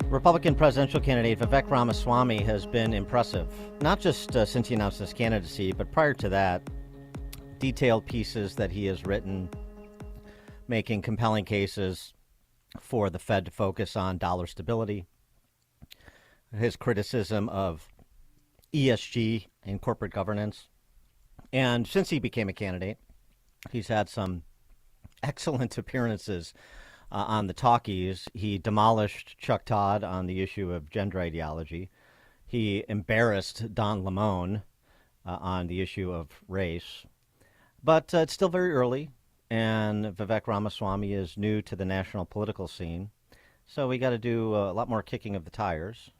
Republican presidential candidate Vivek Ramaswamy has been impressive, not just since he announced his candidacy, but prior to that. Detailed pieces that he has written, making compelling cases for the Fed to focus on dollar stability, his criticism of ESG and corporate governance. And since he became a candidate, he's had some excellent appearances on the talkies. He demolished Chuck Todd on the issue of gender ideology. He embarrassed Don Lemon on the issue of race. But it's still very early, and Vivek Ramaswamy is new to the national political scene. So we got to do a lot more kicking of the tires.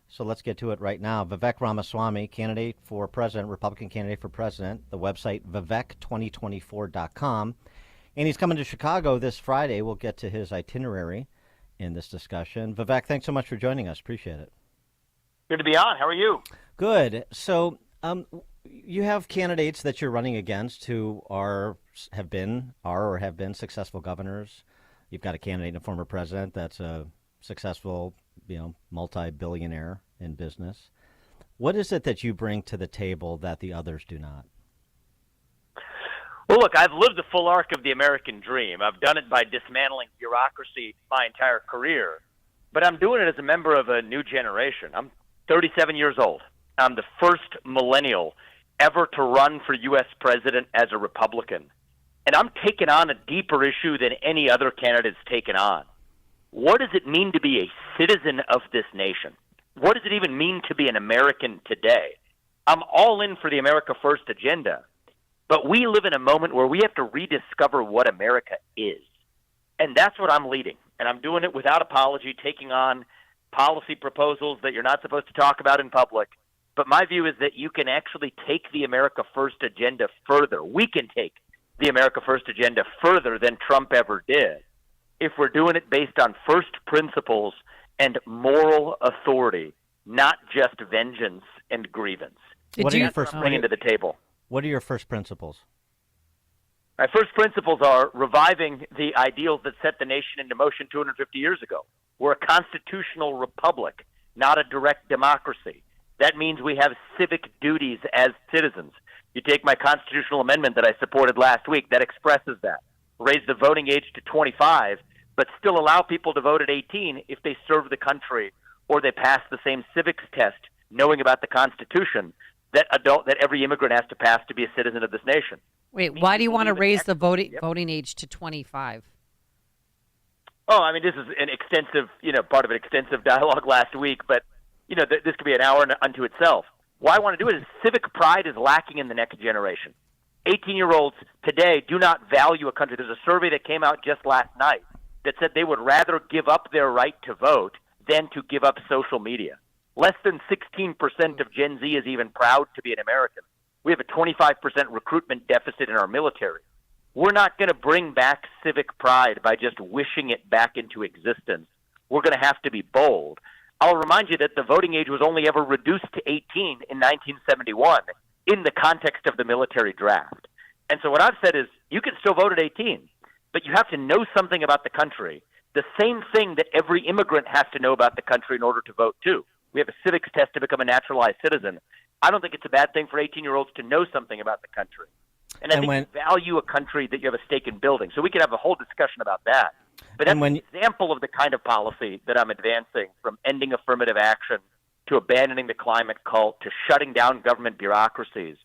So let's get to it right now. Vivek Ramaswamy, candidate for president, Republican candidate for president, the website vivek2024.com. And he's coming to Chicago this Friday. We'll get to his itinerary in this discussion. Vivek, thanks so much for joining us. Appreciate it. Good to be on. How are you? Good. So you have candidates that you're running against who have been successful governors. You've got a candidate and a former president that's a successful, multi-billionaire in business. What is it that you bring to the table that the others do not? Well, look, I've lived the full arc of the American dream. I've done it by dismantling bureaucracy my entire career. But I'm doing it as a member of a new generation. I'm 37 years old. I'm the first millennial ever to run for U.S. president as a Republican. And I'm taking on a deeper issue than any other candidate's taken on. What does it mean to be a citizen of this nation? What does it even mean to be an American today? I'm all in for the America First agenda. But we live in a moment where we have to rediscover what America is. And that's what I'm leading. And I'm doing it without apology, taking on policy proposals that you're not supposed to talk about in public. But my view is that you can actually take the America First agenda further. We can take the America First agenda further than Trump ever did if we're doing it based on first principles and moral authority, not just vengeance and grievance. What are your first bringing to the table? What are your first principles? My first principles are reviving the ideals that set the nation into motion 250 years ago. We're a constitutional republic, not a direct democracy. That means we have civic duties as citizens. You take my constitutional amendment that I supported last week, that expresses that. Raise the voting age to 25, but still allow people to vote at 18 if they serve the country or they pass the same civics test, knowing about the Constitution that every immigrant has to pass to be a citizen of this nation. Wait, why do you want to raise the voting age to 25? Oh, I mean, this is an extensive, part of an extensive dialogue last week, but, this could be an hour unto itself. Why I want to do it is civic pride is lacking in the next generation. 18-year-olds today do not value a country. There's a survey that came out just last night that said they would rather give up their right to vote than to give up social media. Less than 16% of Gen Z is even proud to be an American. We have a 25% recruitment deficit in our military. We're not going to bring back civic pride by just wishing it back into existence. We're going to have to be bold. I'll remind you that the voting age was only ever reduced to 18 in 1971 in the context of the military draft. And so what I've said is you can still vote at 18, but you have to know something about the country, the same thing that every immigrant has to know about the country in order to vote too. We have a civics test to become a naturalized citizen. I don't think it's a bad thing for 18-year-olds to know something about the country. And I think you value a country that you have a stake in building. So we could have a whole discussion about that. But that's an example of the kind of policy that I'm advancing, from ending affirmative action to abandoning the climate cult to shutting down government bureaucracies,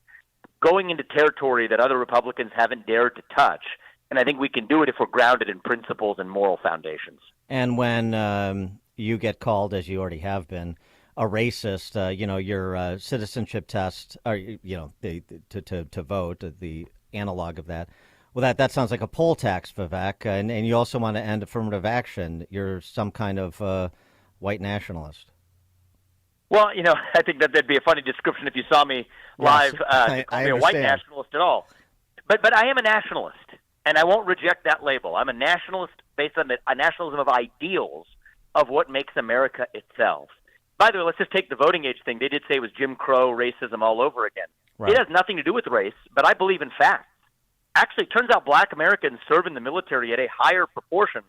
going into territory that other Republicans haven't dared to touch. And I think we can do it if we're grounded in principles and moral foundations. And when you get called, as you already have been, a racist, your citizenship test, or to vote, the analog of that. Well, that sounds like a poll tax, Vivek, and you also want to end affirmative action. You're some kind of white nationalist. Well, I think that'd be a funny description if you saw me live. Yes, call me a white nationalist at all. But I am a nationalist, and I won't reject that label. I'm a nationalist based on a nationalism of ideals of what makes America itself. By the way, let's just take the voting age thing. They did say it was Jim Crow racism all over again. Right. It has nothing to do with race, but I believe in facts. Actually, it turns out black Americans serve in the military at a higher proportion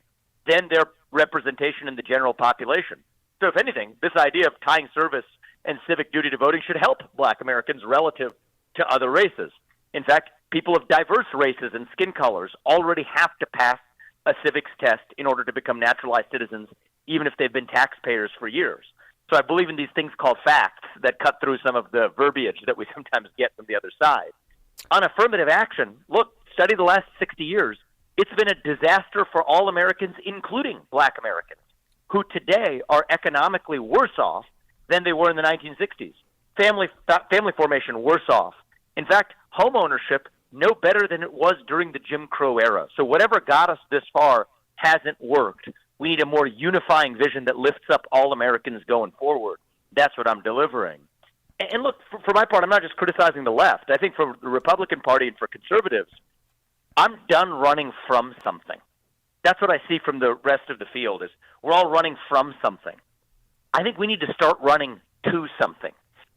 than their representation in the general population. So if anything, this idea of tying service and civic duty to voting should help black Americans relative to other races. In fact, people of diverse races and skin colors already have to pass a civics test in order to become naturalized citizens, even if they've been taxpayers for years. So I believe in these things called facts that cut through some of the verbiage that we sometimes get from the other side. On affirmative action, look, study the last 60 years. It's been a disaster for all Americans, including black Americans, who today are economically worse off than they were in the 1960s. Family formation worse off. In fact, home ownership no better than it was during the Jim Crow era. So whatever got us this far hasn't worked. We need a more unifying vision that lifts up all Americans going forward. That's what I'm delivering. And look, for my part, I'm not just criticizing the left. I think for the Republican Party and for conservatives, I'm done running from something. That's what I see from the rest of the field is we're all running from something. I think we need to start running to something.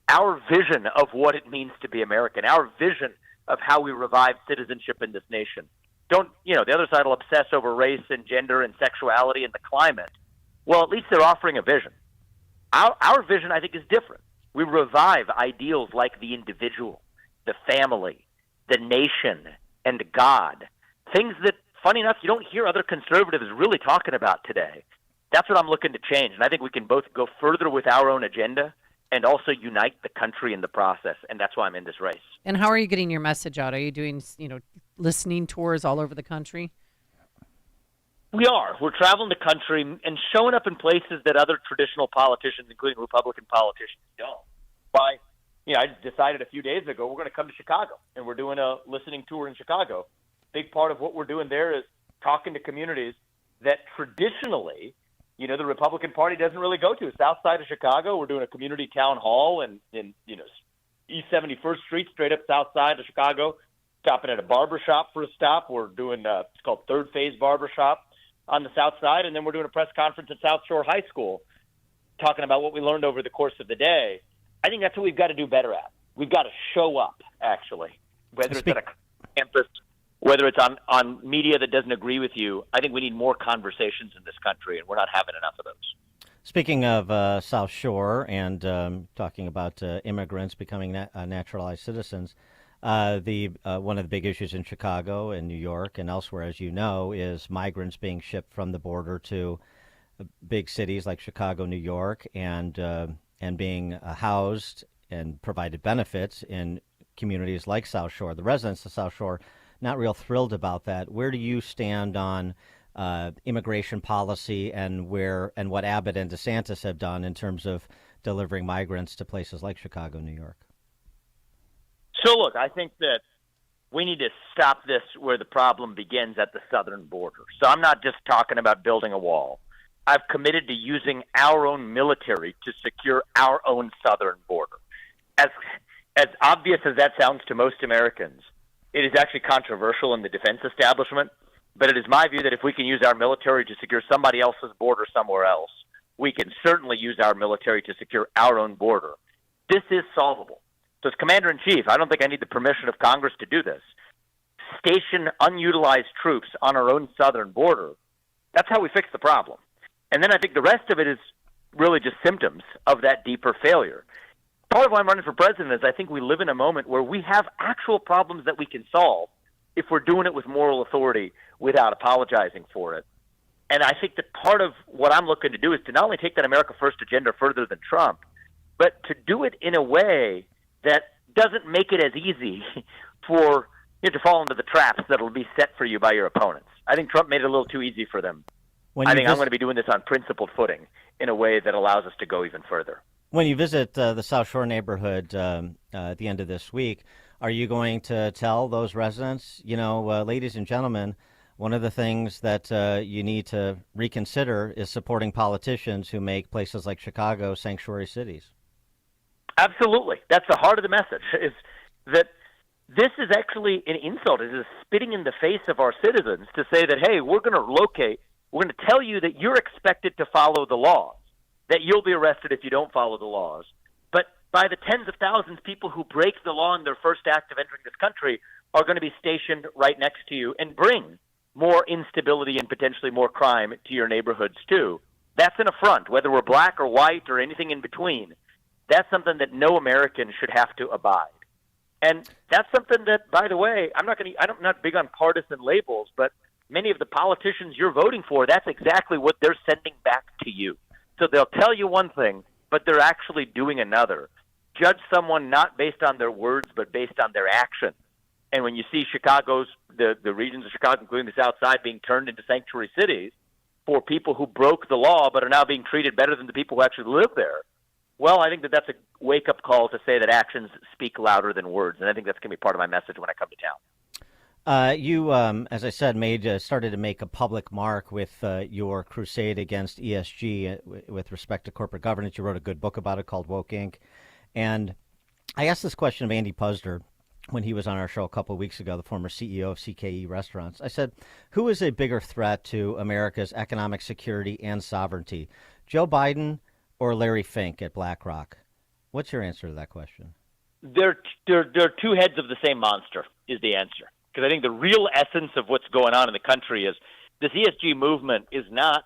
Our vision of what it means to be American, our vision of how we revive citizenship in this nation. The other side will obsess over race and gender and sexuality and the climate. Well, at least they're offering a vision. Our vision, I think, is different. We revive ideals like the individual, the family, the nation, and God. Things that, funny enough, you don't hear other conservatives really talking about today. That's what I'm looking to change. And I think we can both go further with our own agenda and also unite the country in the process. And that's why I'm in this race. And how are you getting your message out? Are you doing, listening tours all over the country? We are. We're traveling the country and showing up in places that other traditional politicians, including Republican politicians, don't. I decided a few days ago we're going to come to Chicago, and we're doing a listening tour in Chicago. Big part of what we're doing there is talking to communities that traditionally, the Republican Party doesn't really go to. South side of Chicago, we're doing a community town hall in East 71st Street, straight up south side of Chicago, stopping at a barbershop for a stop. We're doing it's called Third Phase Barbershop on the south side, and then we're doing a press conference at South Shore High School talking about what we learned over the course of the day. I think that's what we've got to do better at. We've got to show up, actually, whether it's at a campus, whether it's on media that doesn't agree with you. I think we need more conversations in this country, and we're not having enough of those. Speaking of South Shore and talking about immigrants becoming naturalized citizens, one of the big issues in Chicago and New York and elsewhere, as you know, is migrants being shipped from the border to big cities like Chicago, New York, and being housed and provided benefits in communities like South Shore. The residents of South Shore not real thrilled about that. Where do you stand on immigration policy and what Abbott and DeSantis have done in terms of delivering migrants to places like Chicago, New York? So look, I think that we need to stop this where the problem begins at the southern border. So I'm not just talking about building a wall. I've committed to using our own military to secure our own southern border. As obvious as that sounds to most Americans, it is actually controversial in the defense establishment, but it is my view that if we can use our military to secure somebody else's border somewhere else, we can certainly use our military to secure our own border. This is solvable. So as Commander-in-Chief, I don't think I need the permission of Congress to do this. Station unutilized troops on our own southern border. That's how we fix the problem. And then I think the rest of it is really just symptoms of that deeper failure. Part of why I'm running for president is I think we live in a moment where we have actual problems that we can solve if we're doing it with moral authority without apologizing for it. And I think that part of what I'm looking to do is to not only take that America First agenda further than Trump, but to do it in a way that doesn't make it as easy for you to fall into the traps that will be set for you by your opponents. I think Trump made it a little too easy for them. I think I'm going to be doing this on principled footing in a way that allows us to go even further. When you visit the South Shore neighborhood at the end of this week, are you going to tell those residents, ladies and gentlemen, one of the things that you need to reconsider is supporting politicians who make places like Chicago sanctuary cities? Absolutely. That's the heart of the message, is that this is actually an insult. It is spitting in the face of our citizens to say that, hey, we're going to tell you that you're expected to follow the laws, that you'll be arrested if you don't follow the laws. But by the tens of thousands, people who break the law in their first act of entering this country are going to be stationed right next to you and bring more instability and potentially more crime to your neighborhoods too. That's an affront, whether we're black or white or anything in between. That's something that no American should have to abide. And that's something that, by the way, I'm not big on partisan labels, but many of the politicians you're voting for, that's exactly what they're sending back to you. So they'll tell you one thing, but they're actually doing another. Judge someone not based on their words, but based on their actions. And when you see the regions of Chicago, including the South Side, being turned into sanctuary cities for people who broke the law but are now being treated better than the people who actually live there, well, I think that that's a wake-up call to say that actions speak louder than words, and I think that's going to be part of my message when I come to town. You, as I said, started to make a public mark with your crusade against ESG with respect to corporate governance. You wrote a good book about it called Woke Inc. And I asked this question of Andy Puzder when he was on our show a couple of weeks ago, the former CEO of CKE Restaurants. I said, who is a bigger threat to America's economic security and sovereignty, Joe Biden or Larry Fink at BlackRock? What's your answer to that question? They're two heads of the same monster is the answer. Because I think the real essence of what's going on in the country is this ESG movement is not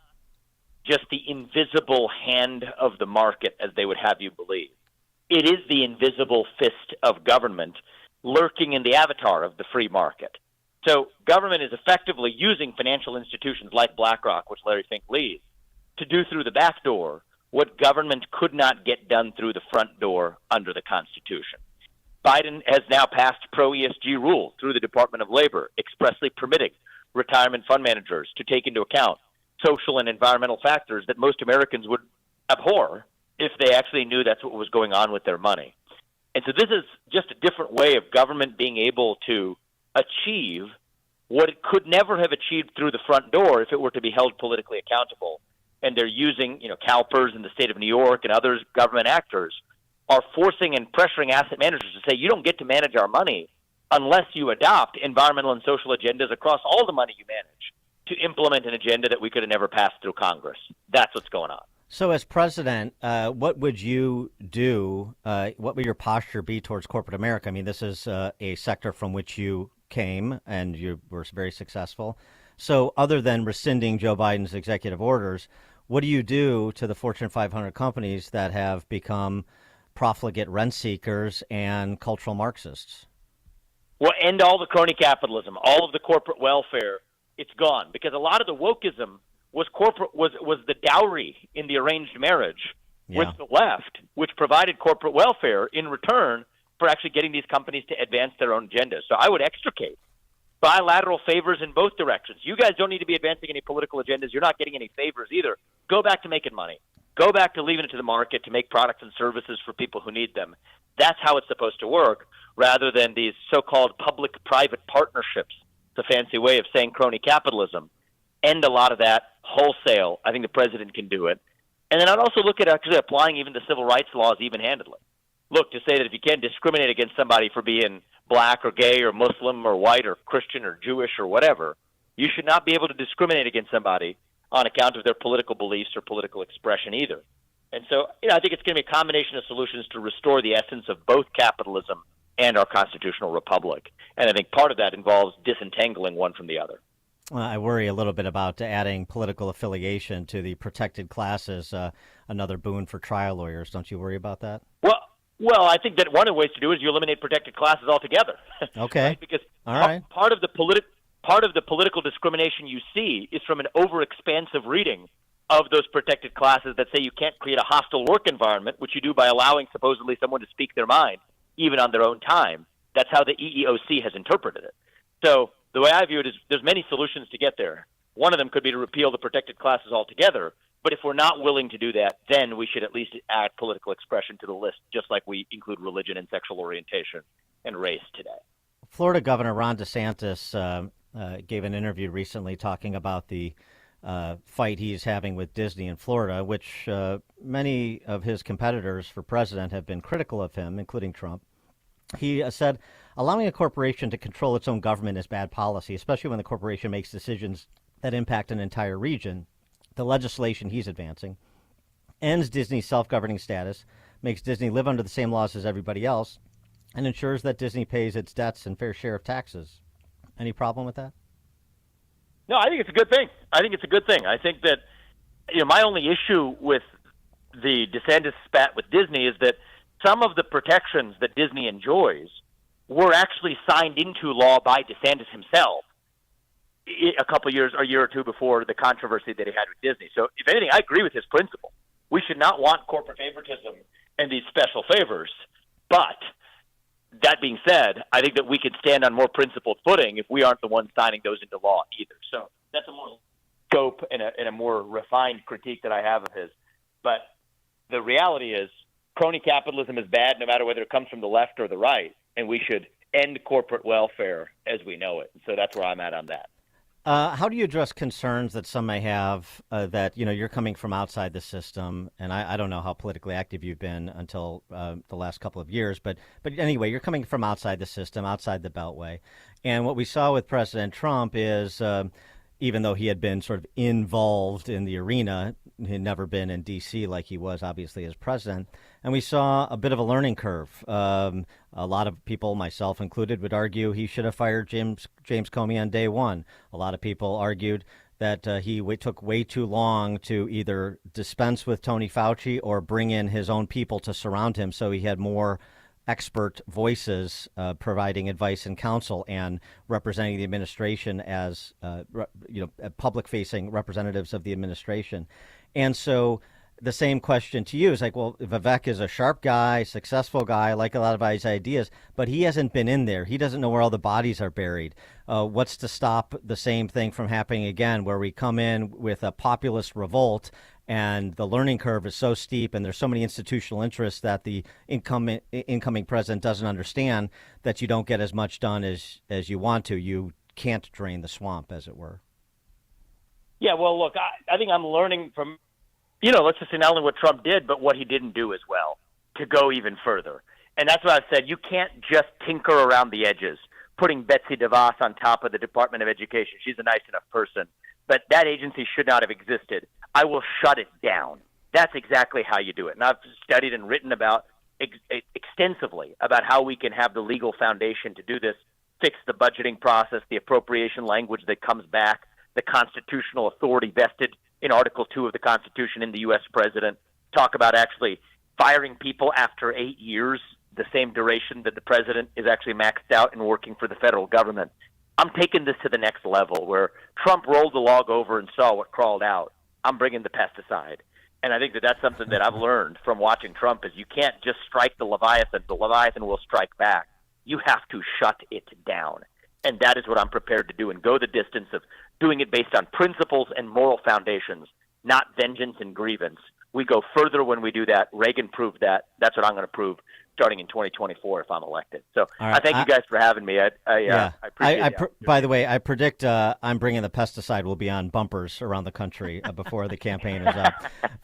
just the invisible hand of the market, as they would have you believe. It is the invisible fist of government lurking in the avatar of the free market. So government is effectively using financial institutions like BlackRock, which Larry Fink leads, to do through the back door what government could not get done through the front door under the Constitution. Biden has now passed pro-ESG rules through the Department of Labor, expressly permitting retirement fund managers to take into account social and environmental factors that most Americans would abhor if they actually knew that's what was going on with their money. And so this is just a different way of government being able to achieve what it could never have achieved through the front door if it were to be held politically accountable. And they're using, CalPERS in the state of New York and other government actors are forcing and pressuring asset managers to say, you don't get to manage our money unless you adopt environmental and social agendas across all the money you manage to implement an agenda that we could have never passed through Congress. That's what's going on. So as president, what would you do? What would your posture be towards corporate America? I mean, this is a sector from which you came and you were very successful. So other than rescinding Joe Biden's executive orders, what do you do to the Fortune 500 companies that have become profligate rent seekers and cultural Marxists? Well, end all the crony capitalism, all of the corporate welfare. It's gone because a lot of the wokeism was the dowry in the arranged marriage with the left, which provided corporate welfare in return for actually getting these companies to advance their own agendas. So I would extricate bilateral favors in both directions. You guys don't need to be advancing any political agendas. You're not getting any favors either. Go back to making money. Go back to leaving it to the market to make products and services for people who need them. That's how it's supposed to work, rather than these so-called public-private partnerships. It's a fancy way of saying crony capitalism. End a lot of that wholesale. I think the president can do it. And then I'd also look at actually applying even the civil rights laws even-handedly. Look, to say that if you can't discriminate against somebody for being black or gay or Muslim or white or Christian or Jewish or whatever, you should not be able to discriminate against somebody on account of their political beliefs or political expression either. And so, I think it's going to be a combination of solutions to restore the essence of both capitalism and our constitutional republic. And I think part of that involves disentangling one from the other. I worry a little bit about adding political affiliation to the protected classes, another boon for trial lawyers. Don't you worry about that? Well, I think that one of the ways to do it is you eliminate protected classes altogether. Okay. Right? Because part of the political discrimination you see is from an overexpansive reading of those protected classes that say you can't create a hostile work environment, which you do by allowing supposedly someone to speak their mind, even on their own time. That's how the EEOC has interpreted it. So the way I view it is there's many solutions to get there. One of them could be to repeal the protected classes altogether. But if we're not willing to do that, then we should at least add political expression to the list, just like we include religion and sexual orientation and race today. Florida Governor Ron DeSantis gave an interview recently talking about the fight he's having with Disney in Florida, which many of his competitors for president have been critical of him, including Trump. He said, allowing a corporation to control its own government is bad policy, especially when the corporation makes decisions that impact an entire region. The legislation he's advancing ends Disney's self-governing status, makes Disney live under the same laws as everybody else, and ensures that Disney pays its debts and fair share of taxes. Any problem with that? No, I think it's a good thing. I think it's a good thing. I think that my only issue with the DeSantis spat with Disney is that some of the protections that Disney enjoys were actually signed into law by DeSantis himself a year or two before the controversy that he had with Disney. So if anything, I agree with his principle. We should not want corporate favoritism and these special favors. But that being said, I think that we could stand on more principled footing if we aren't the ones signing those into law either. So that's a more scope and a more refined critique that I have of his. But the reality is crony capitalism is bad no matter whether it comes from the left or the right, and we should end corporate welfare as we know it. So that's where I'm at on that. How do you address concerns that some may have that, you're coming from outside the system, and I don't know how politically active you've been until the last couple of years, but anyway, you're coming from outside the system, outside the Beltway. And what we saw with President Trump is even though he had been sort of involved in the arena, he had never been in D.C. like he was, obviously, as president. And we saw a bit of a learning curve. A lot of people, myself included, would argue he should have fired James Comey on day one. A lot of people argued that he took way too long to either dispense with Tony Fauci or bring in his own people to surround him so he had more expert voices providing advice and counsel and representing the administration as public-facing representatives of the administration. And so the same question to you is like, well, Vivek is a sharp guy, successful guy, I like a lot of his ideas, but he hasn't been in there. He doesn't know where all the bodies are buried. What's to stop the same thing from happening again, where we come in with a populist revolt and the learning curve is so steep and there's so many institutional interests that the incoming president doesn't understand that you don't get as much done as you want to. You can't drain the swamp, as it were. Yeah, well, look, I think I'm learning from, let's just say not only what Trump did, but what he didn't do as well, to go even further. And that's what I've said. You can't just tinker around the edges, putting Betsy DeVos on top of the Department of Education. She's a nice enough person, but that agency should not have existed. I will shut it down. That's exactly how you do it. And I've studied and written about extensively about how we can have the legal foundation to do this, fix the budgeting process, the appropriation language that comes back, the constitutional authority vested in Article 2 of the Constitution in the U.S. president, talk about actually firing people after 8 years, the same duration that the president is actually maxed out and working for the federal government. I'm taking this to the next level where Trump rolled the log over and saw what crawled out. I'm bringing the pesticide. And I think that that's something that I've learned from watching Trump is you can't just strike the Leviathan. The Leviathan will strike back. You have to shut it down. And that is what I'm prepared to do and go the distance of doing it based on principles and moral foundations, not vengeance and grievance. We go further when we do that. Reagan proved that. That's what I'm going to prove starting in 2024 if I'm elected. So right. I thank you guys for having me. I appreciate it. By the way, I predict I'm bringing the pesticide will be on bumpers around the country before the campaign is up.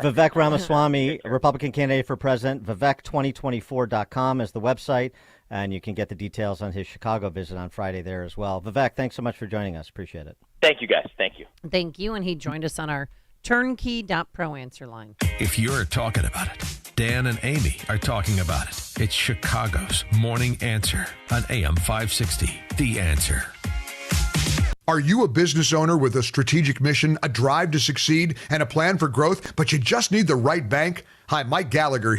Vivek Ramaswamy, Republican candidate for president, Vivek2024.com is the website, and you can get the details on his Chicago visit on Friday there as well. Vivek, thanks so much for joining us. Appreciate it. Thank you, guys. Thank you. Thank you. And he joined us on our turnkey.pro answer line. If you're talking about it, Dan and Amy are talking about it. It's Chicago's Morning Answer on AM 560. The Answer. Are you a business owner with a strategic mission, a drive to succeed, and a plan for growth, but you just need the right bank? Hi, Mike Gallagher here.